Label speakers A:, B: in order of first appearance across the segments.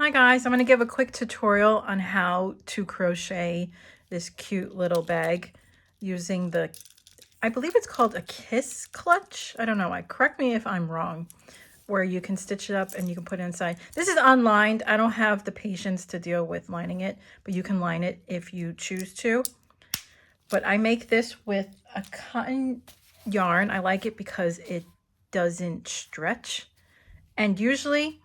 A: Hi guys, I'm going to give a quick tutorial on how to crochet this cute little bag using the, I believe it's called a kiss clutch. I don't know, correct me if I'm wrong, where you can stitch it up and you can put it inside. This is unlined. I don't have the patience to deal with lining it, but you can line it if you choose to. But I make this with a cotton yarn. I like it because it doesn't stretch. And usually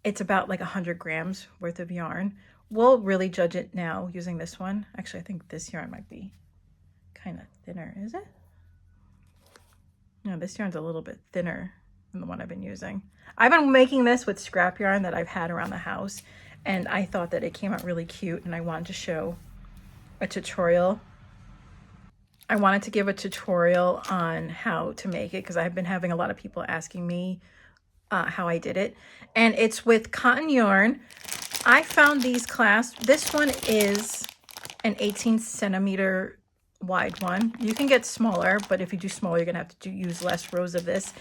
A: it's about like 100 grams worth of yarn. We'll really judge it now using this one. Actually, I think this yarn might be kind of thinner, is it? No, this yarn's a little bit thinner than the one I've been using. I've been making this with scrap yarn that I've had around the house, and I thought that it came out really cute, and I wanted to show a tutorial. I wanted to give a tutorial on how to make it because I've been having a lot of people asking me how I did it. And it's with cotton yarn. I found these clasps. This one is an 18 centimeter wide one. You can get smaller, but if you do smaller, you're gonna have to use less rows of this.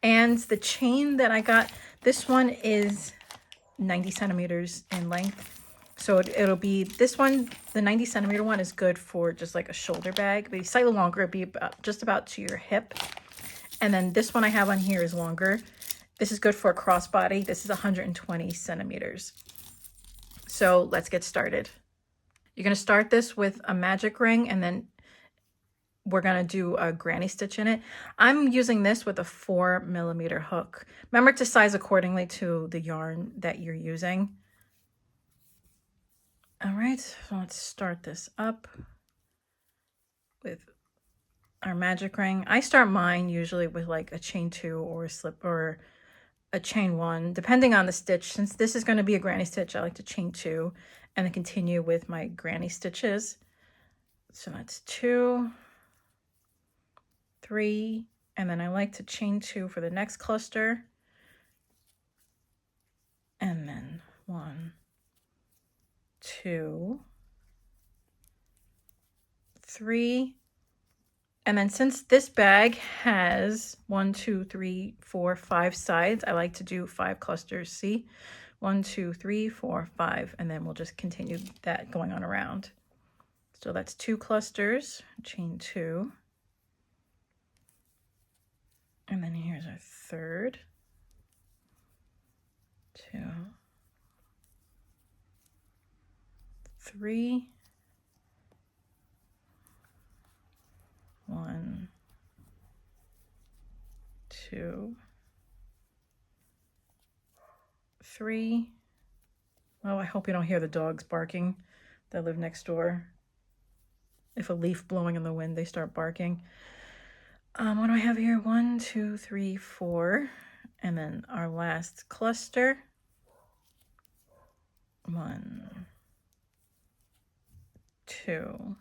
A: And the chain that I got, this one is 90 centimeters in length. So it'll be, this one, the 90 centimeter one is good for just like a shoulder bag. It'll be slightly longer, it'll be just about to your hip. And then this one I have on here is longer. This is good for a crossbody. This is 120 centimeters. So let's get started. You're going to start this with a magic ring, and then we're going to do a granny stitch in it. I'm using this with a 4mm hook. Remember to size accordingly to the yarn that you're using. All right, so let's start this up with our magic ring. I start mine usually with like a chain 2 or a slip or a chain 1, depending on the stitch. Since this is going to be a granny stitch, I like to chain 2 and then continue with my granny stitches. So that's 2, 3, and then I like to chain 2 for the next cluster, and then 1, 2, 3. And then since this bag has 1, 2, 3, 4, 5 sides, I like to do 5 clusters. See, 1, 2, 3, 4, 5, and then we'll just continue that going on around. So that's 2 clusters, chain 2. And then here's our third, 2, 3, 1, 2, 3. Oh, I hope you don't hear the dogs barking that live next door. If a leaf blowing in the wind, they start barking. What do I have here? 1, 2, 3, 4. And then our last cluster. 1, 2,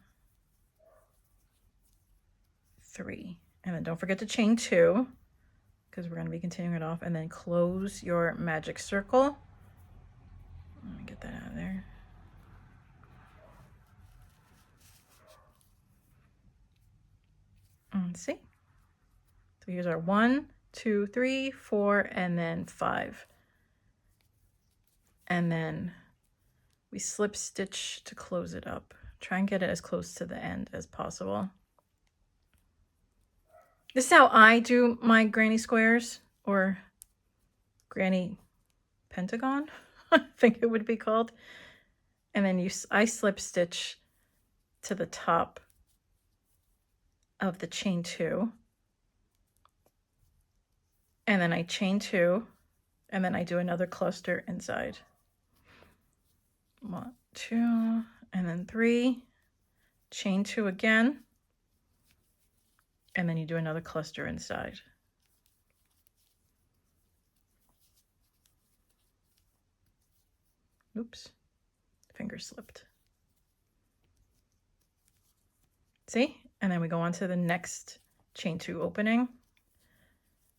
A: 3. And then don't forget to chain 2, because we're going to be continuing it off. And then close your magic circle. Let me get that out of there. Let's see. So here's our 1, 2, 3, 4, and then 5. And then we slip stitch to close it up. Try and get it as close to the end as possible. This is how I do my granny squares, or granny pentagon, I think it would be called. And then I slip stitch to the top of the chain 2. And then I chain 2, and then I do another cluster inside. 1, 2, and then 3, chain 2 again, and then you do another cluster inside. Oops, finger slipped. See? And then we go on to the next chain 2 opening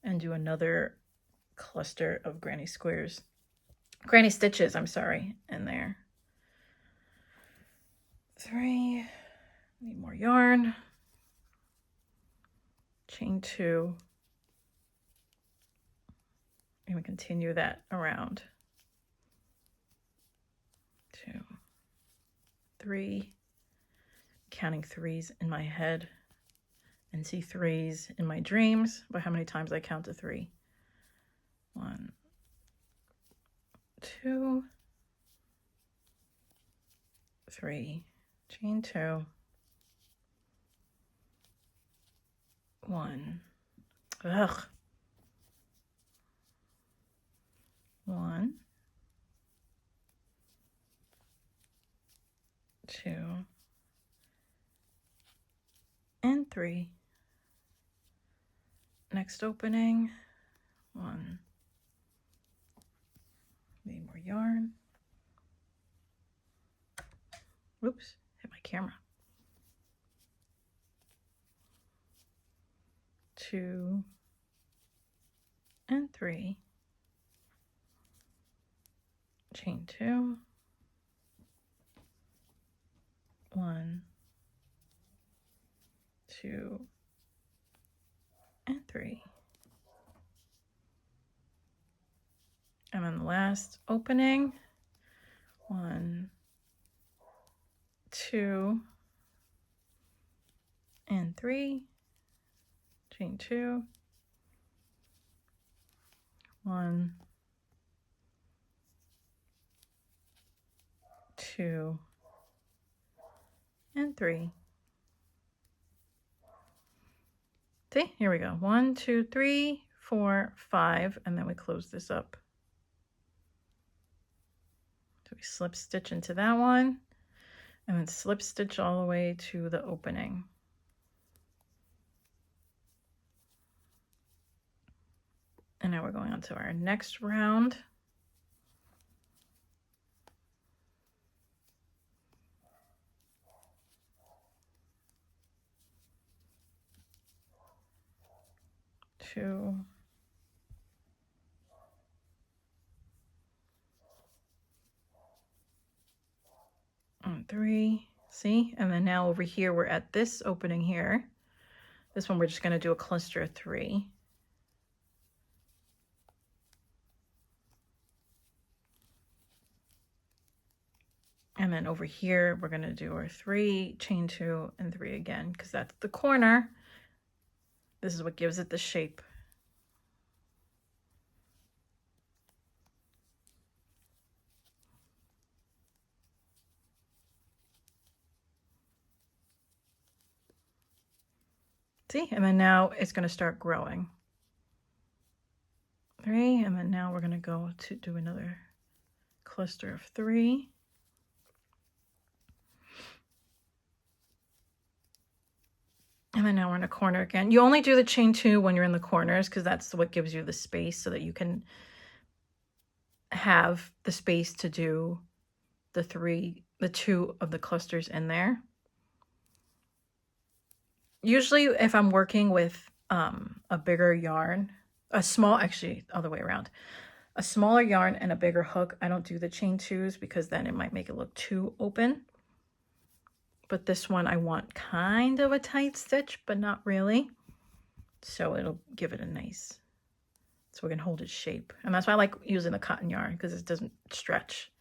A: and do another cluster of granny stitches, I'm sorry, in there. 3, need more yarn, chain 2, and we continue that around. 2, 3, counting threes in my head and see threes in my dreams, but how many times I count to 3. 1, 2, 3, chain 2, 1, 1, 2, and 3. Next opening, 1. Need more yarn. Oops, hit my camera. 2 and 3. Chain 2. 1, 2, and 3. And then the last opening, 1, 2, and 3, chain 2, 1, 2, and 3. See, here we go. 1, 2, 3, 4, 5, and then we close this up. So we slip stitch into that one, and then slip stitch all the way to the opening. And now we're going on to our next round. Two, and 3, see? And then now over here, we're at this opening here. This one, we're just gonna do a cluster of 3. And then over here, we're gonna do our 3, chain 2, and 3 again, because that's the corner. This is what gives it the shape. See, and then now it's gonna start growing. 3, and then now we're gonna go to do another cluster of 3. And then now we're in a corner again. You only do the chain 2 when you're in the corners, because that's what gives you the space so that you can have the space to do the 2 of the clusters in there. Usually if I'm working with a bigger yarn, actually other way around, a smaller yarn and a bigger hook, I don't do the chain 2s because then it might make it look too open. But this one I want kind of a tight stitch, but not really. So it'll give it a nice, so we can hold its shape. And that's why I like using the cotton yarn, because it doesn't stretch.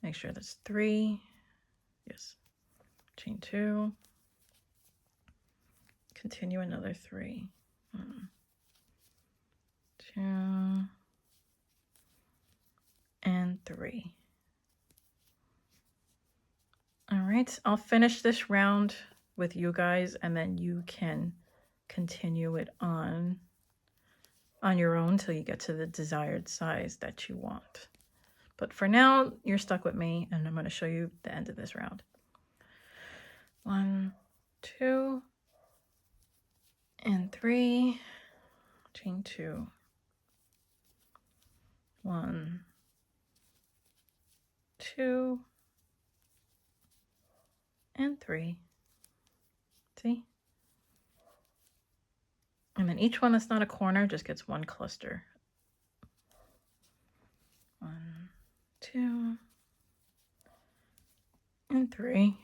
A: Make sure that's 3. Yes. Chain 2. Continue another 3. 1, 2, and 3. All right, I'll finish this round with you guys, and then you can continue it on your own till you get to the desired size that you want. But for now, you're stuck with me, and I'm going to show you the end of this round. 1, 2, and 3, chain 2. 1, 2, and 3. See? And then each one that's not a corner just gets one cluster. 1, 2, and 3.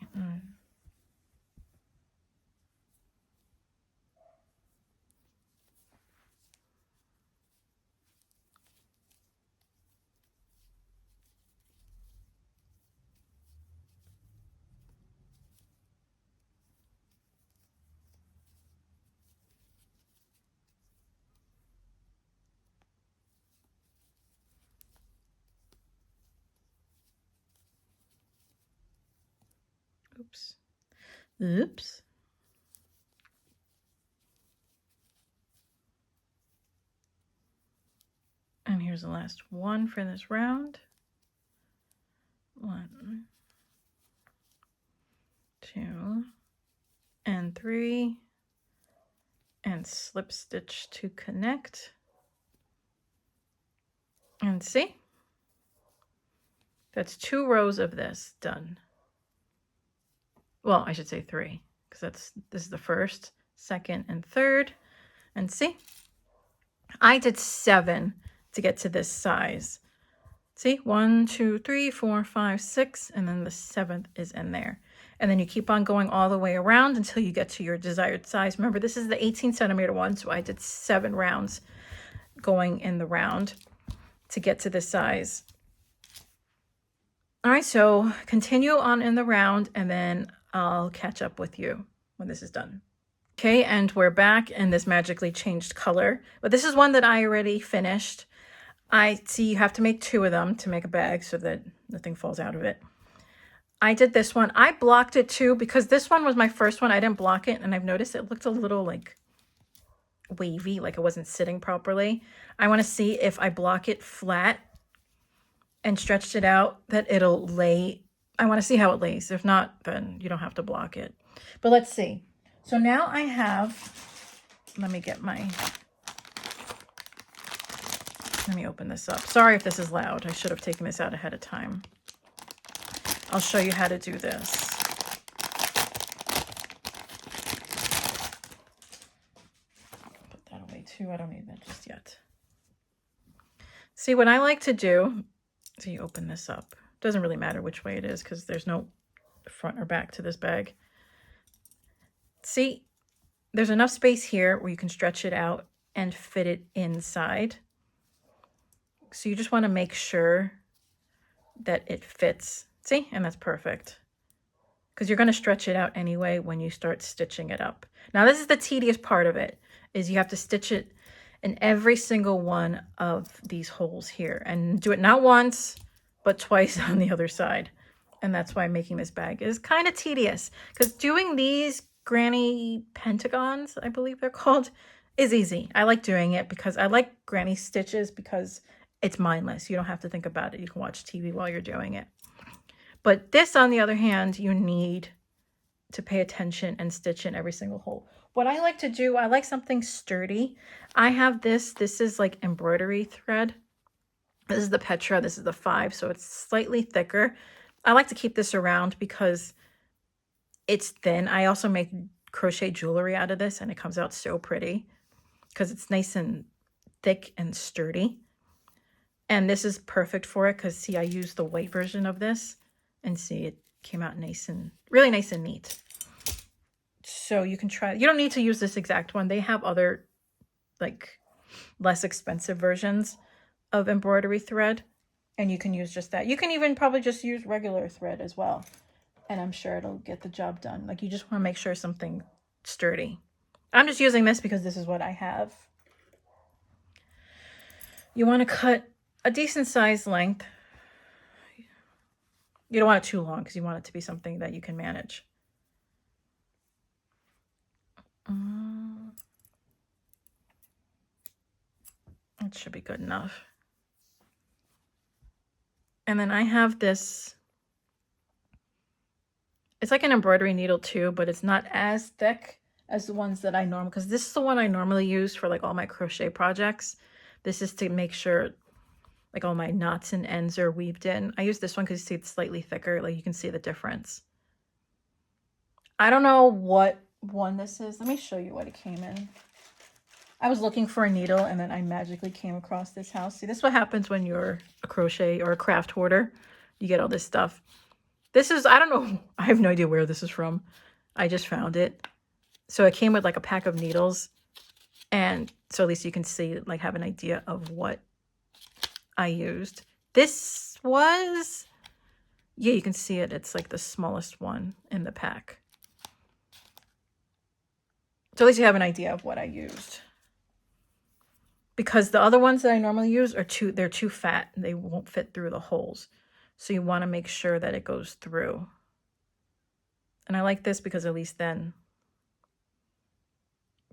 A: Oops. Oops. And here's the last one for this round. 1, 2, and 3, and slip stitch to connect. And see? That's 2 rows of this done. Well, I should say 3, because this is the first, second, and third. And see? I did 7 to get to this size. See, 1, 2, 3, 4, 5, 6, and then the 7th is in there. And then you keep on going all the way around until you get to your desired size. Remember, this is the 18 centimeter one, so I did 7 rounds going in the round to get to this size. All right, so continue on in the round, and then I'll catch up with you when this is done. Okay, and we're back, and this magically changed color. But this is one that I already finished. I see you have to make 2 of them to make a bag so that nothing falls out of it. I did this one. I blocked it too because this one was my first one. I didn't block it, and I've noticed it looked a little like wavy, like it wasn't sitting properly. I want to see if I block it flat and stretched it out that it'll lay. I want to see how it lays. If not, then you don't have to block it. But let's see. So now I have, let me open this up. Sorry if this is loud. I should have taken this out ahead of time. I'll show you how to do this. Put that away too. I don't need that just yet. See, what I like to do, so you open this up. Doesn't really matter which way it is because there's no front or back to this bag. See, there's enough space here where you can stretch it out and fit it inside. So you just want to make sure that it fits. See, and that's perfect because you're going to stretch it out anyway when you start stitching it up. Now, this is the tedious part of it, is you have to stitch it in every single one of these holes here and do it not once, but twice on the other side. And that's why making this bag is kind of tedious, because doing these granny pentagons, I believe they're called, is easy. I like doing it because I like granny stitches because it's mindless. You don't have to think about it. You can watch TV while you're doing it. But this, on the other hand, you need to pay attention and stitch in every single hole. What I like to do, I like something sturdy. I have this. This is like embroidery thread. This is the Petra. This is the 5, so it's slightly thicker. I like to keep this around because it's thin. I also make crochet jewelry out of this, and it comes out so pretty because it's nice and thick and sturdy. And this is perfect for it because, see, I used the white version of this. And see, it came out nice and really nice and neat. So you can try. You don't need to use this exact one. They have other, like, less expensive versions of embroidery thread. And you can use just that. You can even probably just use regular thread as well. And I'm sure it'll get the job done. Like, you just want to make sure something sturdy. I'm just using this because this is what I have. You want to cut a decent size length. You don't want it too long because you want it to be something that you can manage. It should be good enough. And then I have this. It's like an embroidery needle too, but it's not as thick as the ones that I normally, because this is the one I normally use for like all my crochet projects. This is to make sure like all my knots and ends are weaved in. I use this one because you see it's slightly thicker. Like you can see the difference. I don't know what one this is. Let me show you what it came in. I was looking for a needle and then I magically came across this house. See, this is what happens when you're a crochet or a craft hoarder. You get all this stuff. This is, I don't know. I have no idea where this is from. I just found it. So it came with like a pack of needles. And so at least you can see, like, have an idea of what I used. This was, yeah, you can see it. It's like the smallest one in the pack. So at least you have an idea of what I used. Because the other ones that I normally use are they're too fat. They won't fit through the holes. So you want to make sure that it goes through And I like this because at least then,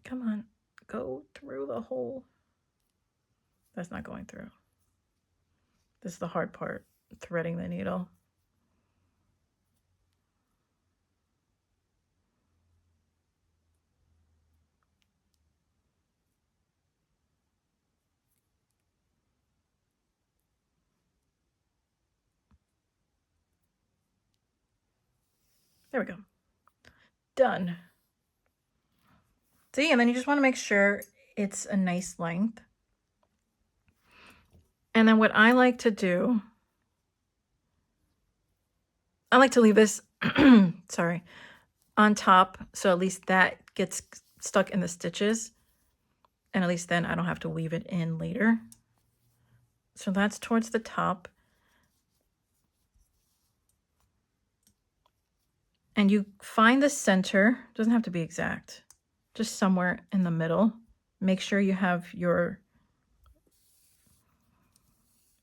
A: come on, go through the hole. That's not going through. This is the hard part, threading the needle. There we go. Done. See, and then you just want to make sure it's a nice length. And then what I like to do, I like to leave this, sorry, on top, so at least that gets stuck in the stitches, and at least then I don't have to weave it in later. So that's towards the top. And you find the center, doesn't have to be exact, just somewhere in the middle. Make sure you have your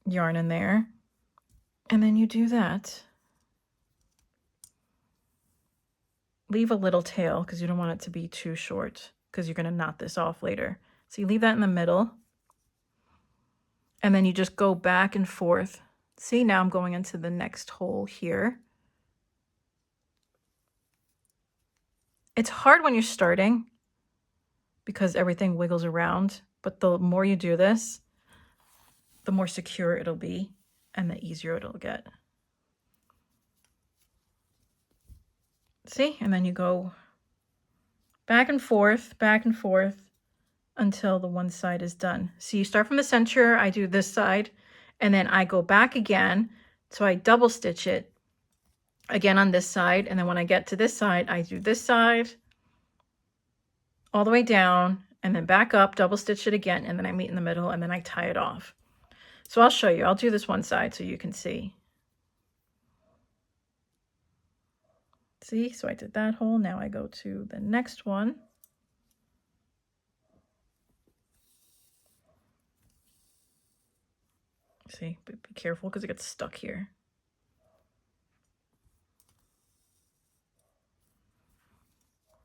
A: yarn in there. And then you do that. Leave a little tail because you don't want it to be too short because you're going to knot this off later. So you leave that in the middle. And then you just go back and forth. See, now I'm going into the next hole here. It's hard when you're starting because everything wiggles around, but the more you do this, the more secure it'll be and the easier it'll get. See, and then you go back and forth until the one side is done. So you start from the center, I do this side, and then I go back again. So I double stitch it again on this side. And then when I get to this side, I do this side all the way down and then back up, double stitch it again. And then I meet in the middle and then I tie it off. So I'll show you, I'll do this one side so you can see. See, so I did that hole. Now I go to the next one. See, but be careful because it gets stuck here.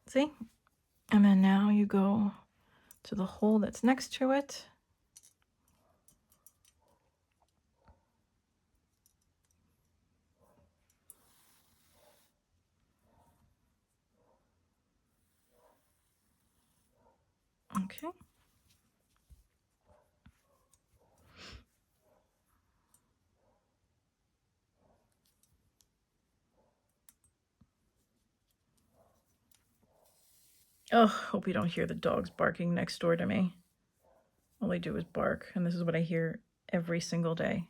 A: See? And then now you go to the hole that's next to it. Okay. Oh, hope you don't hear the dogs barking next door to me. All they do is bark, and this is what I hear every single day.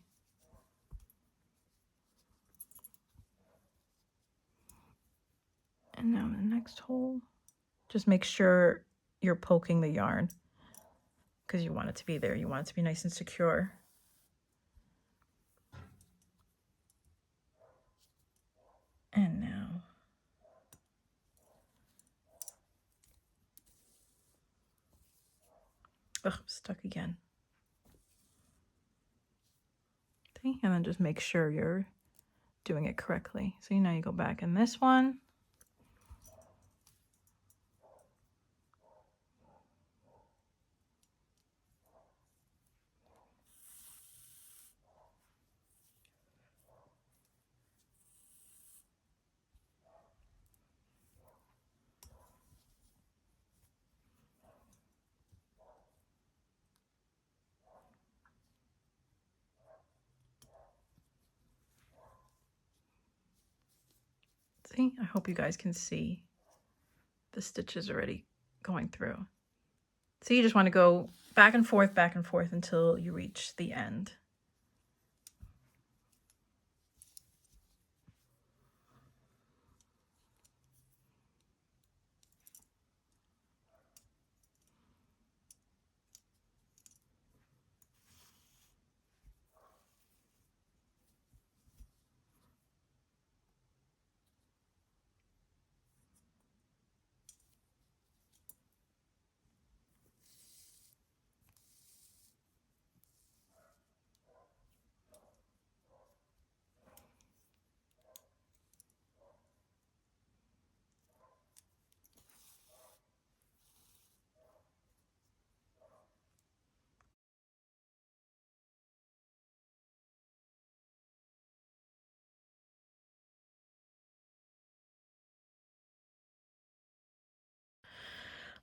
A: And now the next hole, just make sure you're poking the yarn because you want it to be there. You want it to be nice and secure. And now stuck again. See? And then just make sure you're doing it correctly. So now you go back in this one. See, I hope you guys can see the stitches already going through. So you just want to go back and forth until you reach the end.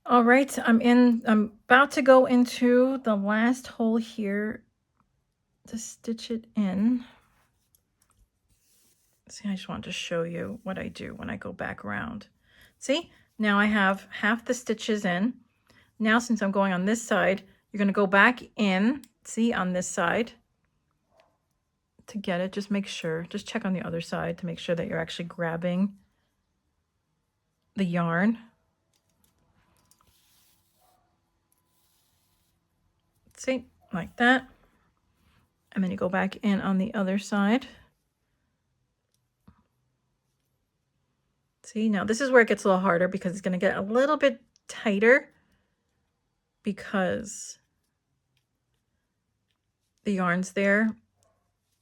A: All right, I'm about to go into the last hole here to stitch it in. See, I just wanted to show you what I do when I go back around. See, now I have half the stitches in. Now, since I'm going on this side, you're going to go back in, see, on this side to get it. Just make sure, just check on the other side to make sure that you're actually grabbing the yarn. See, like that. And then you go back in on the other side. See, now this is where it gets a little harder because it's going to get a little bit tighter because the yarn's there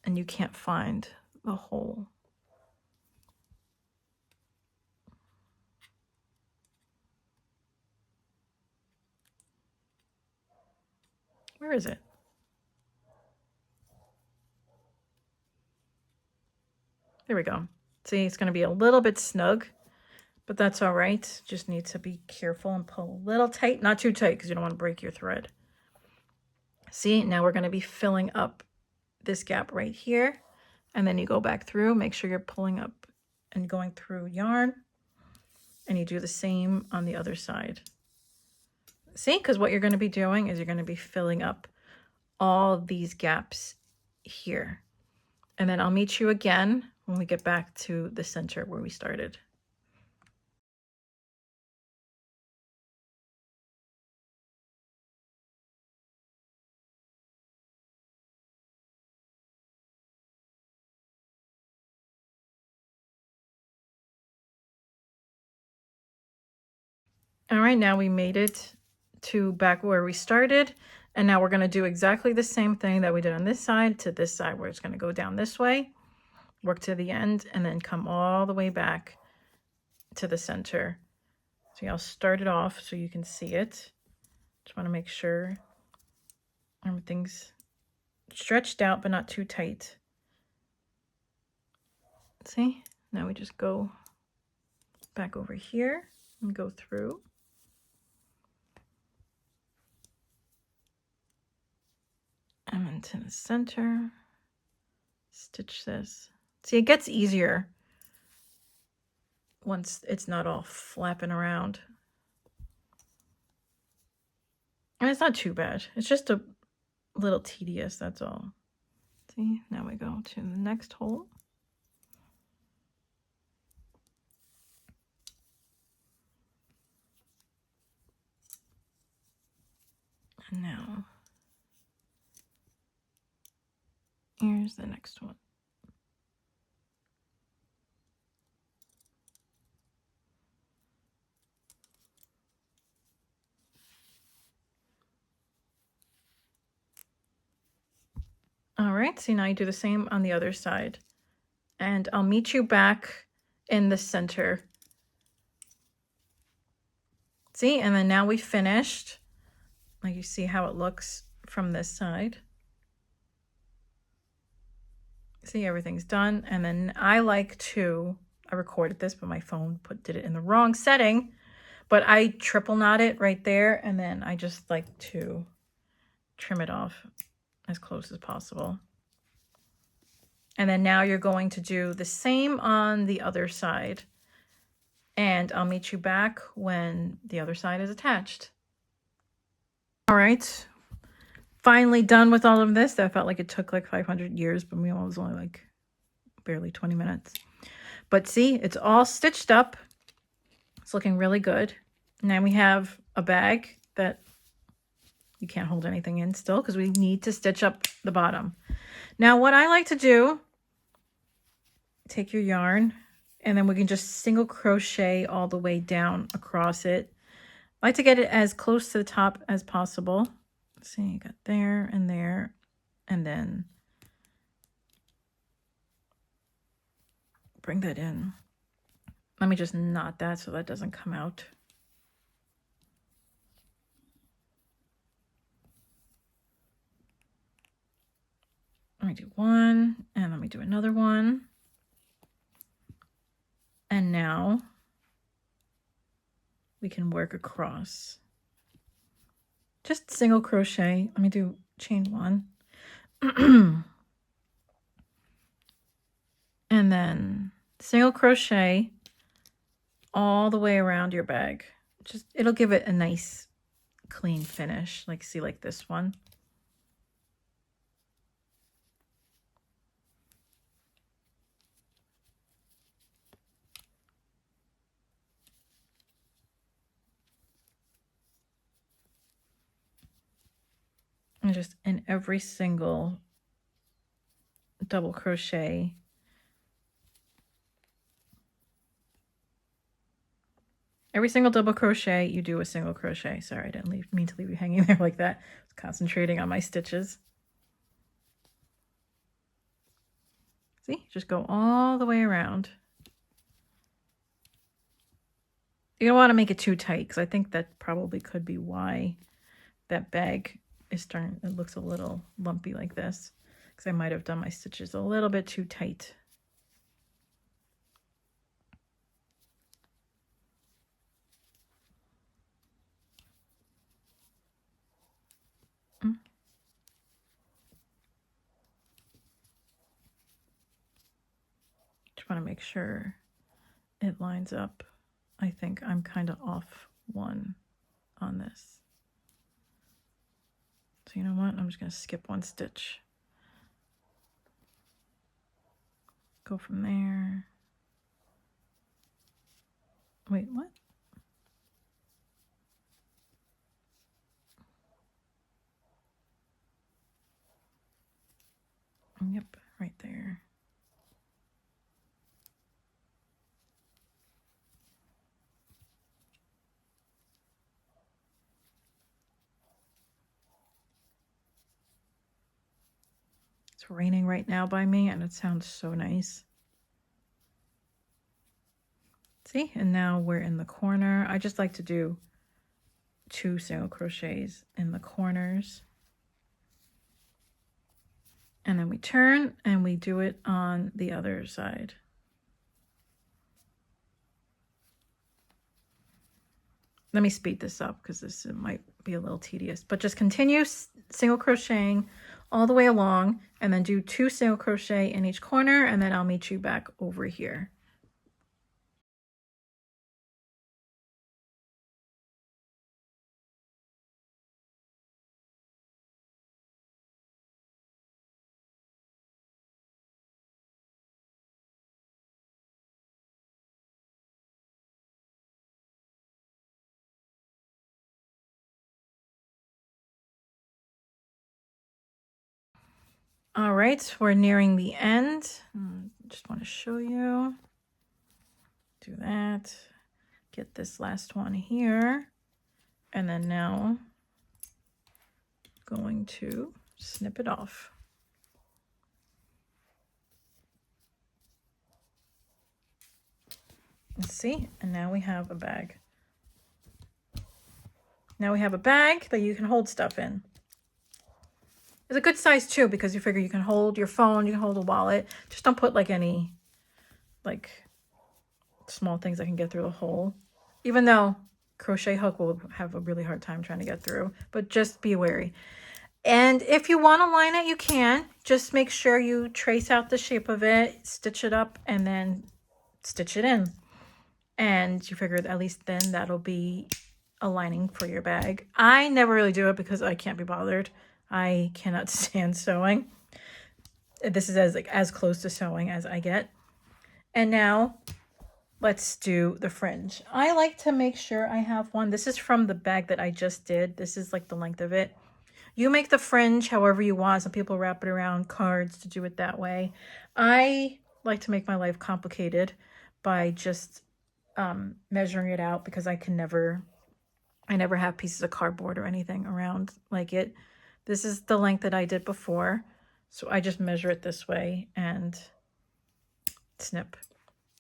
A: and you can't find the hole. Where is it? There we go. See, it's going to be a little bit snug, but that's all right. Just need to be careful and pull a little tight, not too tight because you don't want to break your thread. See, now we're going to be filling up this gap right here. And then you go back through, make sure you're pulling up and going through yarn. And you do the same on the other side. See, because what you're going to be doing is you're going to be filling up all these gaps here. And then I'll meet you again when we get back to the center where we started. All right, now we made it to back where we started. And now we're going to do exactly the same thing that we did on this side to this side, where it's going to go down this way, work to the end, and then come all the way back to the center. So I'll start it off so you can see it. Just want to make sure everything's stretched out but not too tight. See, now we just go back over here and go through. And then to the center, stitch this. See, it gets easier once it's not all flapping around. And it's not too bad. It's just a little tedious, that's all. See, now we go to the next hole. And now, here's the next one. All right, so now you do the same on the other side. And I'll meet you back in the center. See, and then now we finished. Like you see how it looks from this side. See, everything's done. And then I recorded this, but my phone did it in the wrong setting. But I triple knot it right there. And then I just like to trim it off as close as possible. And then now you're going to do the same on the other side. And I'll meet you back when the other side is attached. All right, finally done with all of this. That felt like it took like 500 years, but it was only like barely 20 minutes. But see, it's all stitched up. It's looking really good. Now we have a bag that you can't hold anything in still because we need to stitch up the bottom. Now what I like to do, take your yarn and then we can just single crochet all the way down across it. I like to get it as close to the top as possible. See, you got there, and then bring that in. Let me just knot that so that doesn't come out. Let me do one, and let me do another one. And now we can work across. Just single crochet. Let me do chain 1. And then single crochet all the way around your bag. Just, it'll give it a nice clean finish. Like, see, like this one. And just in every single double crochet, every single double crochet, you do a single crochet. Sorry, I didn't mean to leave you hanging there like that. I was concentrating on my stitches. See, just go all the way around. You don't want to make it too tight, because I think that probably could be why that bag is starting, it looks a little lumpy like this, because I might have done my stitches a little bit too tight. Just want to make sure it lines up. I think I'm kind of off one on this. So you know what? I'm just going to skip one stitch. Go from there. Wait, what? Yep, right there. It's raining right now by me, and it sounds so nice. See, and now we're in the corner. I just like to do 2 single crochets in the corners. And then we turn and we do it on the other side. Let me speed this up because this might be a little tedious, but just continue single crocheting all the way along, and then do 2 single crochet in each corner, and then I'll meet you back over here. All right, we're nearing the end. Just want to show you. Do that. Get this last one here. And then now going to snip it off. Let's see, and now we have a bag. Now we have a bag that you can hold stuff in. It's a good size too, because you figure you can hold your phone, you can hold a wallet. Just don't put like any like small things that can get through the hole. Even though crochet hook will have a really hard time trying to get through, but just be wary. And if you want to line it, you can. Just make sure you trace out the shape of it, stitch it up, and then stitch it in. And you figure at least then that'll be a lining for your bag. I never really do it because I can't be bothered. I cannot stand sewing. This is as close to sewing as I get. And now let's do the fringe. I like to make sure I have one. This is from the bag that I just did. This is like the length of it. You make the fringe however you want. Some people wrap it around cards to do it that way. I like to make my life complicated by just measuring it out, because I never have pieces of cardboard or anything around like it. This is the length that I did before. So I just measure it this way and snip.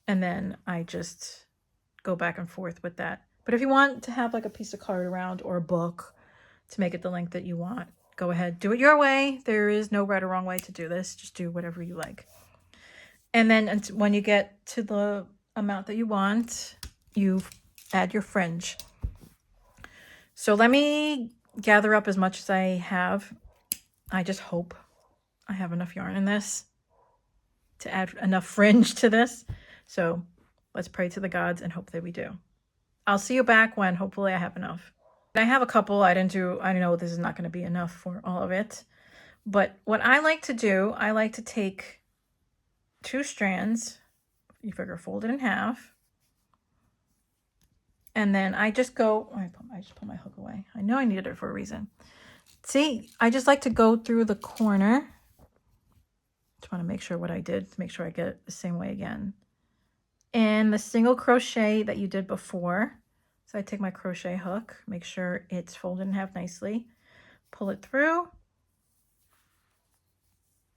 A: And then I just go back and forth with that. But if you want to have like a piece of card around or a book to make it the length that you want, go ahead. Do it your way. There is no right or wrong way to do this. Just do whatever you like. And then when you get to the amount that you want, you add your fringe. So let me gather up as much as I have. I just hope I have enough yarn in this to add enough fringe to this. So let's pray to the gods and hope that we do. I'll see you back when hopefully I have enough. I have a couple. I know this is not going to be enough for all of it. But what I like to do, I like to take 2 strands, you figure fold it in half. And then I just go, I just put my hook away. I know I needed it for a reason. See, I just like to go through the corner. Just want to make sure what I did, to make sure I get it the same way again. And the single crochet that you did before. So I take my crochet hook, make sure it's folded in half nicely, pull it through,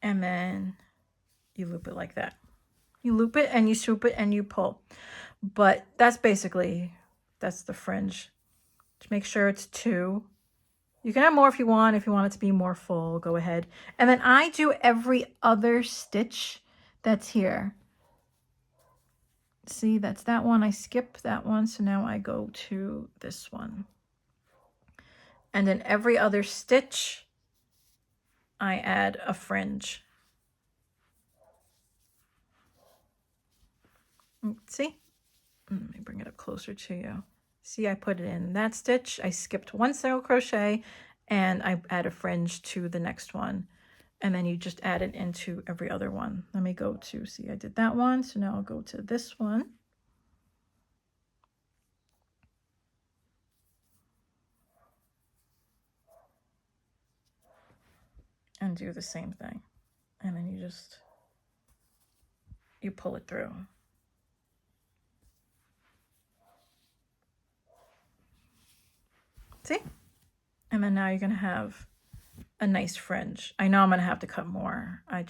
A: and then you loop it like that. You loop it and you swoop it and you pull. But that's the fringe. Just make sure it's 2. You can have more if you want. If you want it to be more full, go ahead. And then I do every other stitch that's here. See, that's that one. I skip that one. So now I go to this one. And then every other stitch, I add a fringe. See? Let me bring it up closer to you. See, I put it in that stitch. I skipped 1 single crochet and I add a fringe to the next one. And then you just add it into every other one. Let me go to, see, I did that one. So now I'll go to this one. And do the same thing. And then you pull it through. See? And then now you're going to have a nice fringe. I know I'm going to have to cut more. I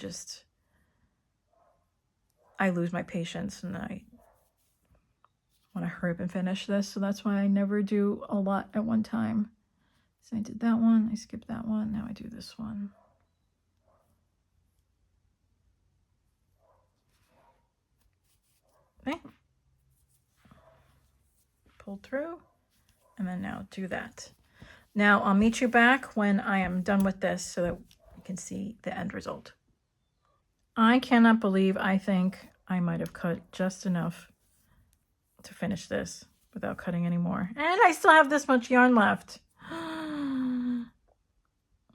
A: lose my patience and I want to hurry up and finish this. So that's why I never do a lot at one time. So I did that one. I skipped that one. Now I do this one. Okay. Pull through. And then now do that. Now I'll meet you back when I am done with this so that you can see the end result. I cannot believe I think I might have cut just enough to finish this without cutting any more. And I still have this much yarn left. I'm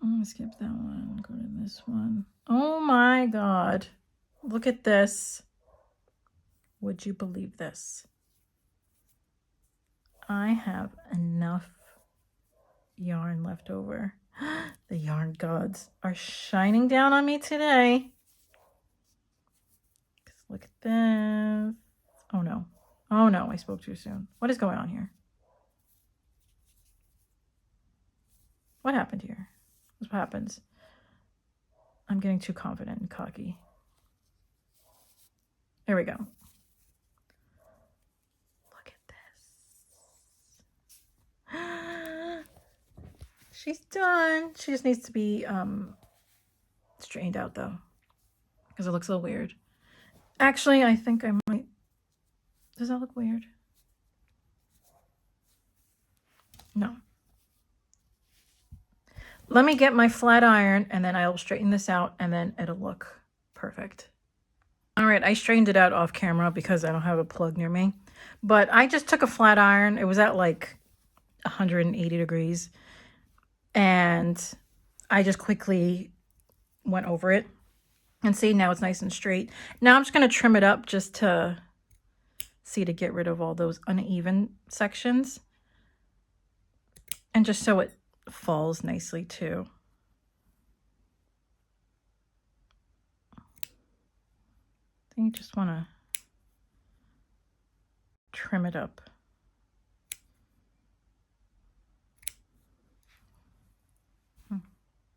A: gonna skip that one, go to this one. Oh my God. Look at this. Would you believe this? I have enough yarn left over. The yarn gods are shining down on me today. Look at this. Oh no. Oh no, I spoke too soon. What is going on here? What happened here? What happens? I'm getting too confident and cocky. There we go. Look at this. She's done. She just needs to be straightened out though, because it looks a little weird. Actually, I think I might. Does that look weird? No. Let me get my flat iron and then I'll straighten this out and then it'll look perfect. All right, I straightened it out off camera because I don't have a plug near me. But I just took a flat iron. It was at like 180 degrees. And I just quickly went over it. And see, now it's nice and straight. Now I'm just going to trim it up just to get rid of all those uneven sections. And just so it falls nicely too. Then you just want to trim it up.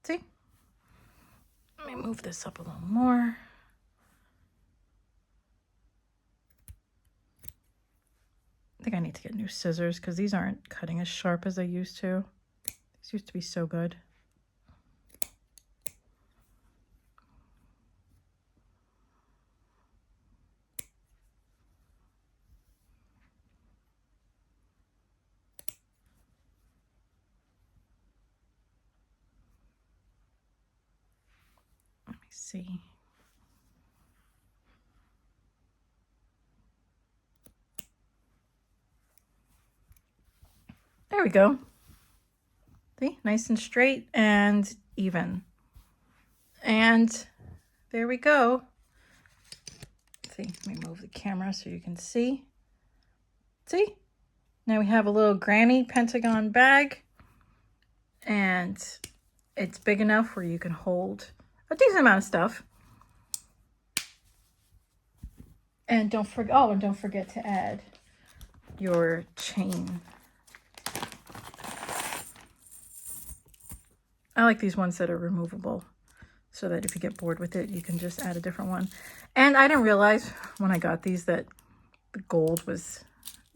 A: See? Let me move this up a little more. I think I need to get new scissors because these aren't cutting as sharp as they used to. These used to be so good. see. There we go. See, nice and straight and even. And there we go. Let's see, let me move the camera so you can see. See? Now we have a little granny pentagon bag, and it's big enough where you can hold a decent amount of stuff. And don't forget to add your chain. I like these ones that are removable, so that if you get bored with it, you can just add a different one. And I didn't realize when I got these that the gold was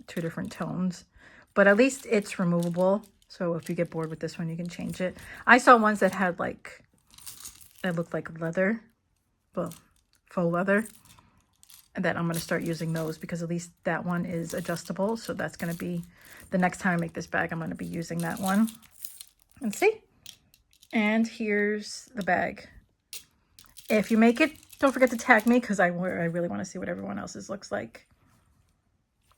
A: 2 different tones, but at least it's removable. So if you get bored with this one, you can change it. I saw ones that had like, that looked like leather, well, faux leather. And then I'm going to start using those because at least that one is adjustable. So that's going to be, the next time I make this bag, I'm going to be using that one. And see? And here's the bag. If you make it, don't forget to tag me because I really want to see what everyone else's looks like.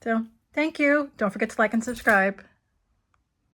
A: So, thank you. Don't forget to like and subscribe.